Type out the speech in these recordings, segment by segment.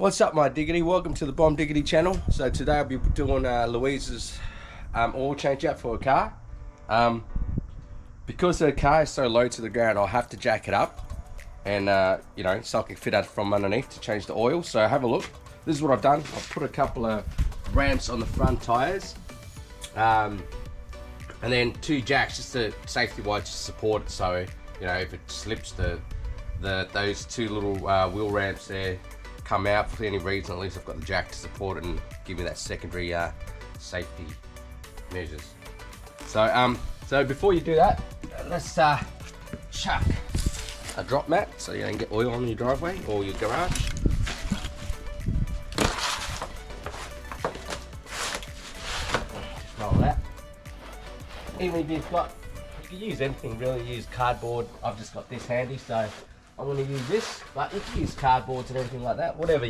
What's up, my diggity? Welcome to the Bom Diggity channel. So today I'll be doing Louise's oil change out for a car. Because the car is so low to the ground, I'll have to jack it up and so I can fit out from underneath to change the oil. So have a look. This is what I've done. I've put a couple of ramps on the front tires and then 2 jacks just to safety wise to support it, so if it slips, those 2 little wheel ramps there come out for any reason. At least I've got the jack to support it and give me that secondary safety measures. So before you do that, let's chuck a drop mat so you don't get oil on your driveway or your garage. Roll that. Even if you can use anything really. Use cardboard. I've just got this handy, so I'm going to use this, but you can use cardboards and everything like that, whatever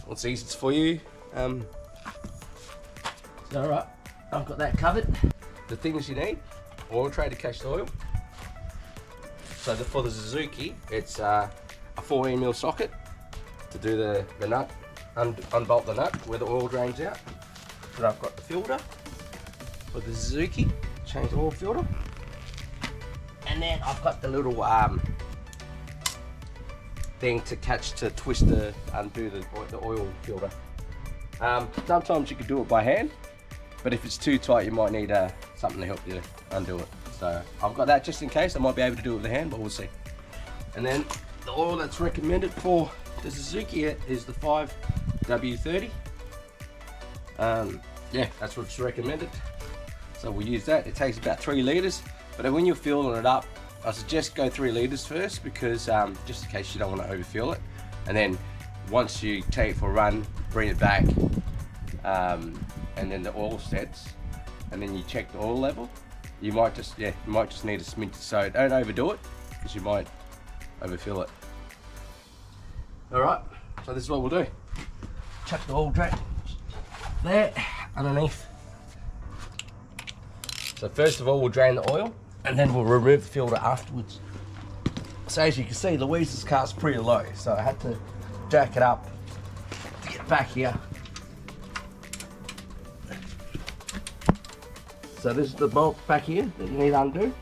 what's easiest for you. So alright, I've got that covered. The things you need: oil tray to catch the oil. So for the Suzuki, it's a 14mm socket to do the nut, unbolt the nut where the oil drains out. Then I've got the filter for the Suzuki, change the oil filter. And then I've got the little thing to twist undo the oil filter. Sometimes you can do it by hand, but if it's too tight, you might need something to help you undo it. So I've got that just in case. I might be able to do it with the hand, but we'll see. And then the oil that's recommended for the Suzuki is the 5W30. Yeah, that's what's recommended. So we'll use that. It takes about 3 litres, but when you're filling it up, I suggest go 3 litres first, because just in case you don't want to overfill it. And then once you take it for a run, bring it back, and then the oil sets, and then you check the oil level. You might just need a smidge, so don't overdo it, because you might overfill it. Alright, so this is what we'll do. Chuck the oil drain there, underneath. So first of all, we'll drain the oil, and then we'll remove the filter afterwards. So as you can see, Louise's car's pretty low, so I had to jack it up to get back here. So this is the bolt back here that you need to undo.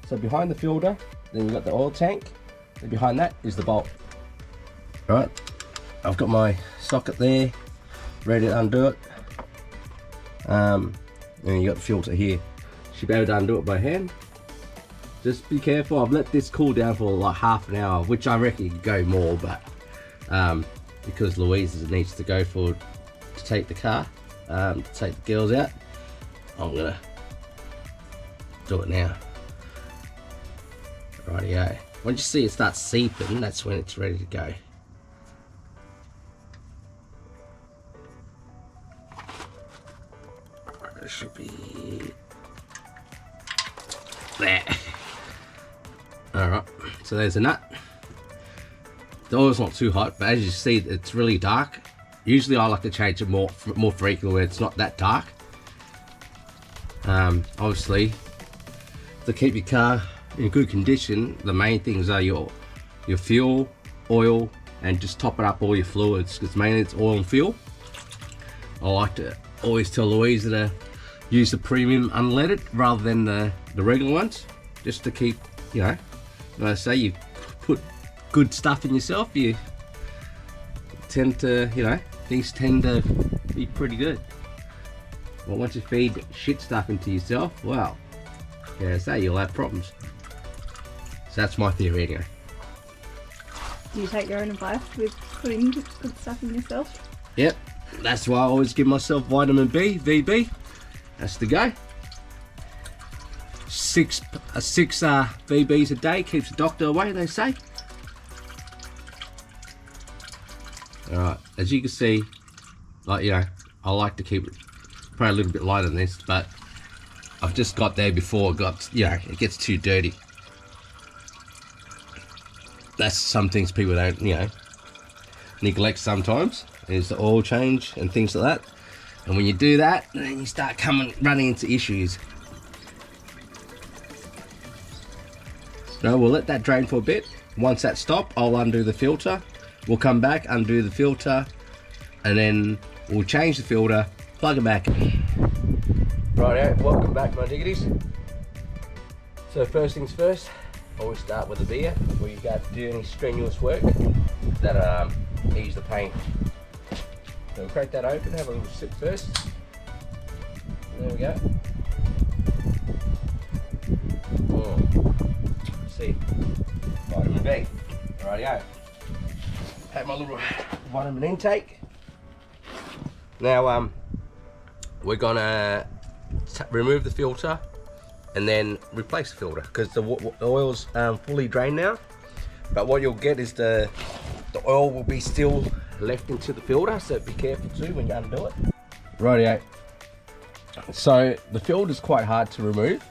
So behind the filter, then you've got the oil tank, and behind that is the bolt. Right, I've got my socket there, ready to undo it. And you got the filter here. Should be able to undo it by hand. Just be careful. I've let this cool down for like half an hour, which I reckon you could go more, but because Louise needs to go to take the car, to take the girls out, I'm gonna do it now. Rightio. Once you see it start seeping, that's when it's ready to go. It should be there. Alright, so there's a nut. The oil's not too hot, but as you see, it's really dark. Usually I like to change it more frequently when it's not that dark. Obviously, to keep your car in good condition, the main things are your fuel, oil, and just top it up all your fluids, because mainly it's oil and fuel. I like to always tell Louise to use the premium unleaded rather than the regular ones, just to keep, like I say, you put good stuff in yourself, you tend to, things tend to be pretty good. But once you feed shit stuff into yourself, well, I say, you'll have problems. So that's my theory anyway. Do you take your own advice with putting good stuff in yourself? Yep, that's why I always give myself vitamin B, VB. That's the go. 6 VBs a day keeps the doctor away, they say. Alright, as you can see, I like to keep it probably a little bit lighter than this, but I've just got there before it gets too dirty. That's some things people don't, neglect sometimes, is the oil change and things like that. And when you do that, then you start running into issues. So we'll let that drain for a bit. Once that stops, I'll undo the filter, we'll come back, undo the filter, and then we'll change the filter, plug it back. Right, welcome back, my diggities. So first things first, always start with a beer before you go to do any strenuous work that ease the pain. So we'll crack that open, have a little sip first. There we go. Oh, see, vitamin B. Rightio. Have my little vitamin intake. Now we're gonna remove the filter and then replace the filter because the oil's fully drained now. But what you'll get is the oil will be still left into the filter, so be careful too when you undo it. Rightio. So the filter is quite hard to remove.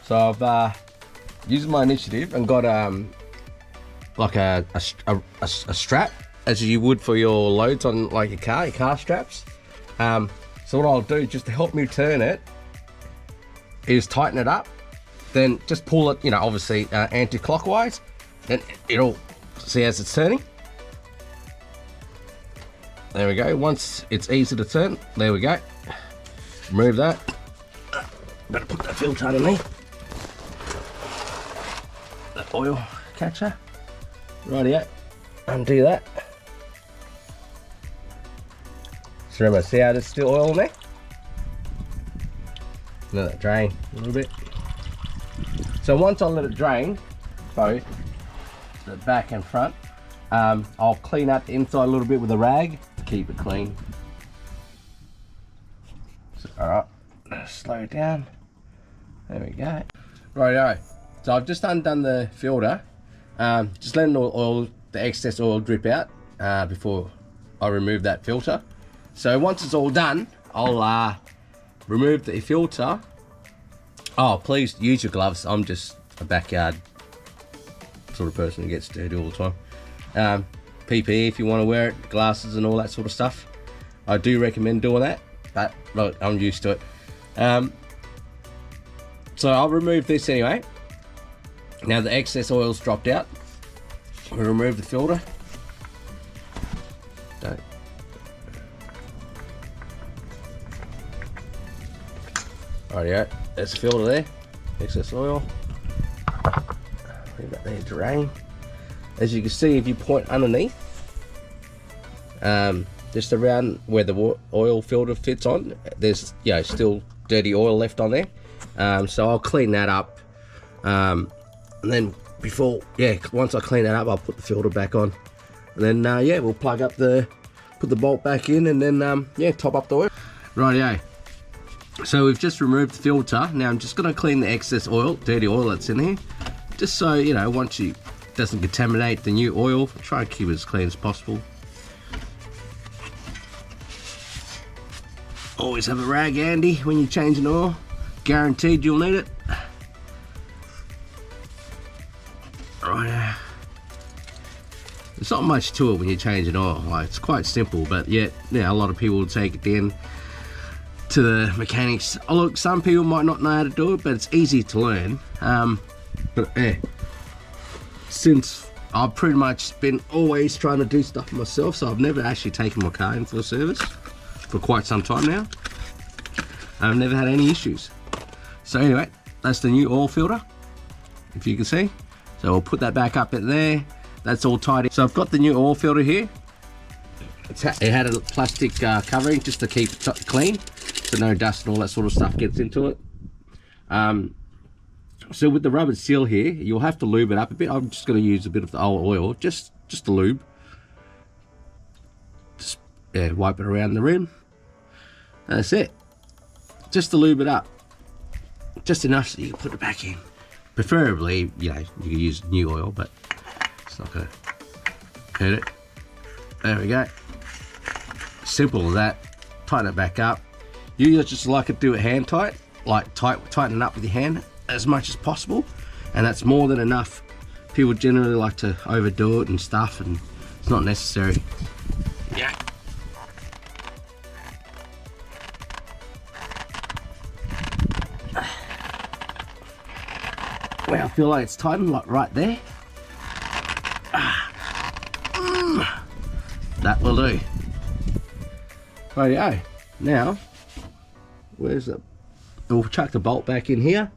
So I've used my initiative and got like a strap, as you would for your loads on like your car straps. So what I'll do just to help me turn it is tighten it up, then just pull it, you know, obviously anti-clockwise, then it'll see as it's turning. There we go. Once it's easy to turn, there we go. Remove that. Better put that filter underneath. The oil catcher. Rightio. Undo that. So remember, see how there's still oil in there? Let it drain a little bit. So once I let it drain, both the back and front, I'll clean out the inside a little bit with a rag to keep it clean. So, all right, slow it down. There we go. Rightio. So I've just undone the filter, just letting the excess oil drip out before I remove that filter. So once it's all done, I'll remove the filter. Oh, please use your gloves. I'm just a backyard sort of person who gets dirty all the time. PPE if you want to wear it, glasses and all that sort of stuff. I do recommend doing that, but look, I'm used to it. So I'll remove this anyway. Now the excess oil's dropped out. We'll remove the filter. Don't. Rightio, there's the filter there. Excess oil. Leave that there to drain. As you can see, if you point underneath, just around where the oil filter fits on, there's still dirty oil left on there. So I'll clean that up, and then once I clean that up, I'll put the filter back on, and then we'll plug up put the bolt back in, and then top up the oil. Rightio. So we've just removed the filter. Now I'm just going to clean the excess oil, dirty oil that's in here, just so once you doesn't contaminate the new oil. Try and keep it as clean as possible. Always have a rag handy when you're changing oil. Guaranteed you'll need it. Right. There's not much to it when you're changing oil. Like, it's quite simple, but yet, a lot of people will take it in to the mechanics. Oh, look, some people might not know how to do it, but it's easy to learn. Since I've pretty much been always trying to do stuff myself, so I've never actually taken my car in for a service for quite some time now. I've never had any issues. So anyway, that's the new oil filter, if you can see. So we'll put that back up in there. That's all tidy. So I've got the new oil filter here. It had a plastic covering just to keep it clean, so no dust and all that sort of stuff gets into it. So with the rubber seal here, you'll have to lube it up a bit. I'm just going to use a bit of the old oil, just to lube. Just wipe it around the rim. That's it. Just to lube it up, just enough so you can put it back in. Preferably, you can use new oil, but it's not going to hurt it. There we go. Simple as that. Tighten it back up. You just like to do it hand tight, like tighten it up with your hand as much as possible, and that's more than enough. People generally like to overdo it and stuff, and it's not necessary. Yeah. Well, I feel like it's tightened, like right there. that will do. Rightio. Now, where's the... We'll chuck the bolt back in here.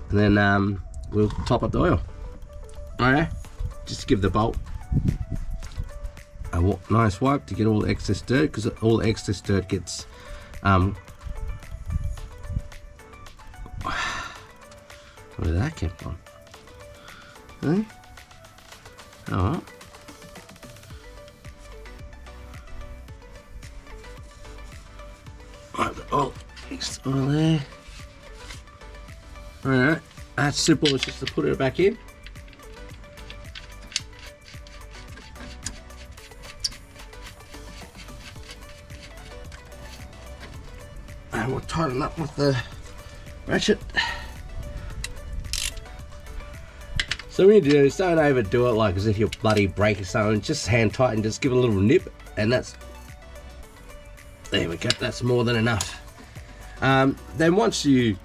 And then we'll top up the oil. Alright, just give the bolt a nice wipe to get all the excess dirt, because all the excess dirt gets where did that come from? Eh? Alright. Right, the oil mixed oil there. Alright, that's simple, it's just to put it back in. And we'll tighten up with the ratchet. So what you do is don't overdo it like as if you're bloody breaking something. Just hand tighten, just give it a little nip, and that's, there we go, that's more than enough. Then once you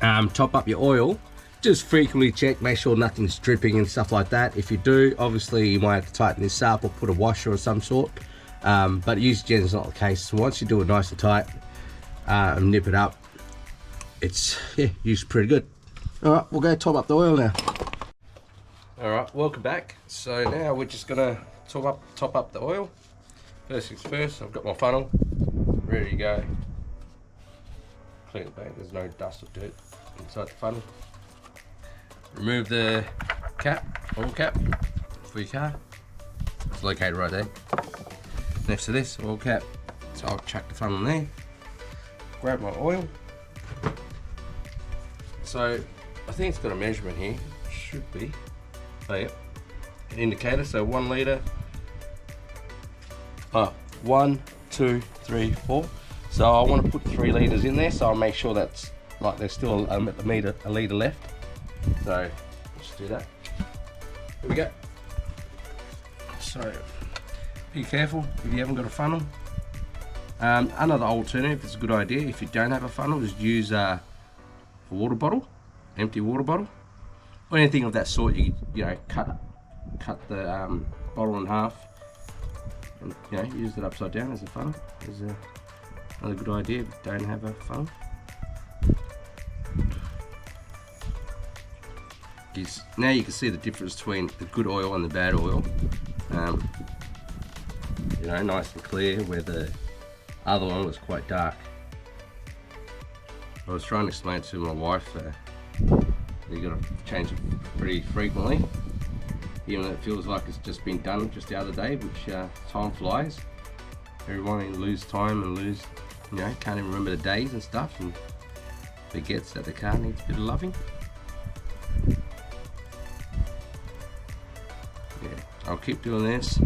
top up your oil, just frequently check, make sure nothing's dripping and stuff like that. If you do, obviously you might have to tighten this up or put a washer of some sort, but usually it's not the case. So once you do it nice and tight and nip it up, it's, yeah, usually pretty good. All right, we'll go top up the oil now. All right, welcome back. So now we're just gonna top up the oil. First things first, I've got my funnel ready to go. Clean it back, there's no dust or dirt inside the funnel. Remove the cap, oil cap for your car. It's located right there, next to this oil cap. So I'll chuck the funnel in there, grab my oil. So I think it's got a measurement here, should be. Oh yeah, an indicator, so 1 litre. 1, 2, 3, 4. So I want to put 3 litres in there, so I'll make sure that's like there's still a litre left. So let's do that. Here we go. So be careful if you haven't got a funnel. Another alternative, it's a good idea if you don't have a funnel, is use a water bottle, empty water bottle, or anything of that sort. You know, cut the bottle in half, and you know, use it upside down as a funnel. Is another good idea if you don't have a funnel. Now you can see the difference between the good oil and the bad oil. You know, nice and clear, where the other one was quite dark. I was trying to explain to my wife you got to change it pretty frequently, even though it feels like it's just been done just the other day, which time flies. Everyone lose time and lose, you know, can't even remember the days and stuff, and forgets that the car needs a bit of loving. Yeah, I'll keep doing this.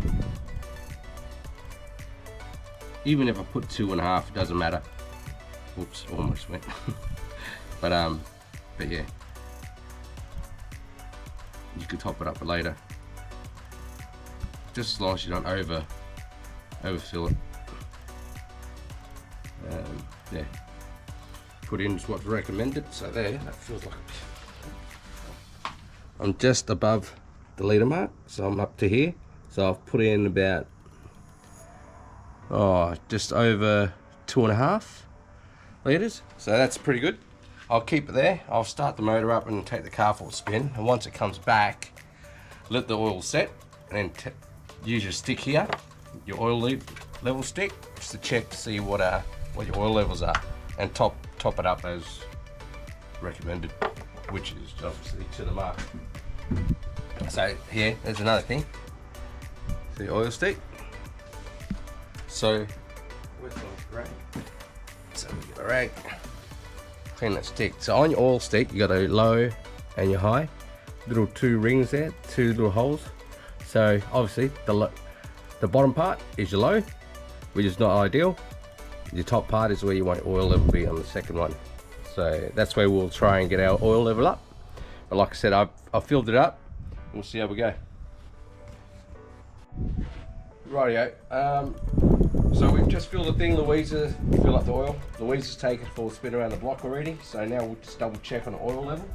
Even if I put 2.5, it doesn't matter. Oops, almost went. but yeah, you can top it up later, just as long as you don't overfill it. Yeah, put in what's recommended. So there, that feels like I'm just above the litre mark, so I'm up to here. So I've put in about just over 2.5 litres, so that's pretty good. I'll keep it there. I'll start the motor up and take the car for a spin, and once it comes back, let the oil set, and then use your stick here, your oil level stick, just to check to see what your oil levels are, and top it up as recommended, which is obviously to the mark. So here, there's another thing. The oil stick. So where's my rag? So we get a rag. Clean that stick. So on your oil stick, you got a low and your high. Little 2 rings there, 2 little holes. So obviously the bottom part is your low, which is not ideal. Your top part is where you want your oil level to be on the second one. So that's where we'll try and get our oil level up. But like I said, I've filled it up. We'll see how we go. Rightio. So we've just filled the thing. Louisa fill up the oil. Louisa's taken a full spin around the block already. So now we'll just double check on the oil level.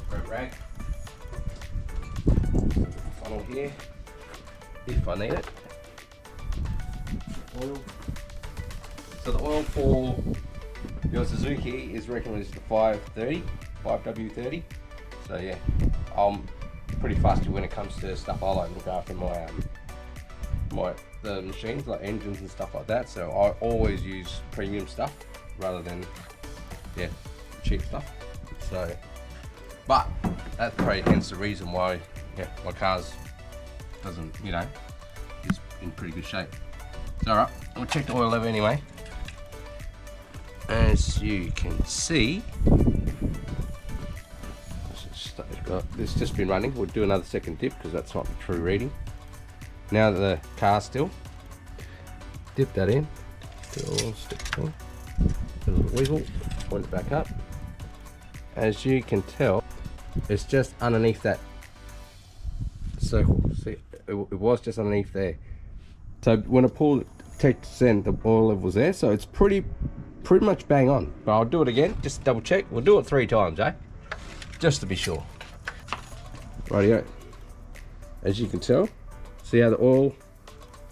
Grab rag. Funnel here. if I need it. Oil. So the oil for your Suzuki is recommended to 5W30. So yeah, I'm pretty fussy when it comes to stuff. I like to look after the machines, like engines and stuff like that. So I always use premium stuff rather than cheap stuff. So, but that's probably hence the reason why my car's doesn't, is in pretty good shape. So alright, we'll check the oil level anyway. As you can see, it's just been running. We'll do another second dip because that's not the true reading. Now that the car's still, dip that in, still sticking, a little wiggle, point it back up. As you can tell, it's just underneath that circle. See, it was just underneath there. So when I pulled it, checked to send, the oil level was there. So it's pretty much bang on. But I'll do it again, just to double check. We'll do it 3 times, just to be sure. Rightio. As you can tell, see how the oil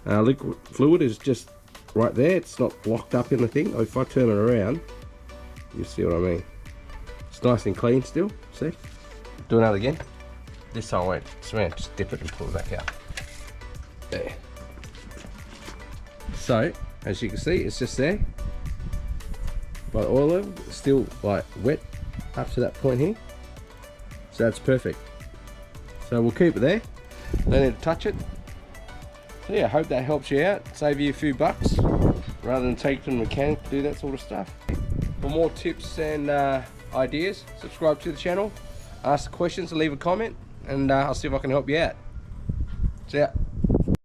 liquid fluid is just right there. It's not locked up in the thing. If I turn it around, you see what I mean. It's nice and clean still. See? Do another again. This time I won't swim. Just dip it and pull it back out. There. So as you can see, it's just there. But the oil level is still like wet up to that point here. So that's perfect. So we'll keep it there. Don't need to touch it. So yeah, I hope that helps you out. Save you a few bucks rather than take to the mechanic to do that sort of stuff. For more tips and ideas, subscribe to the channel, ask the questions and leave a comment, and I'll see if I can help you out. See ya.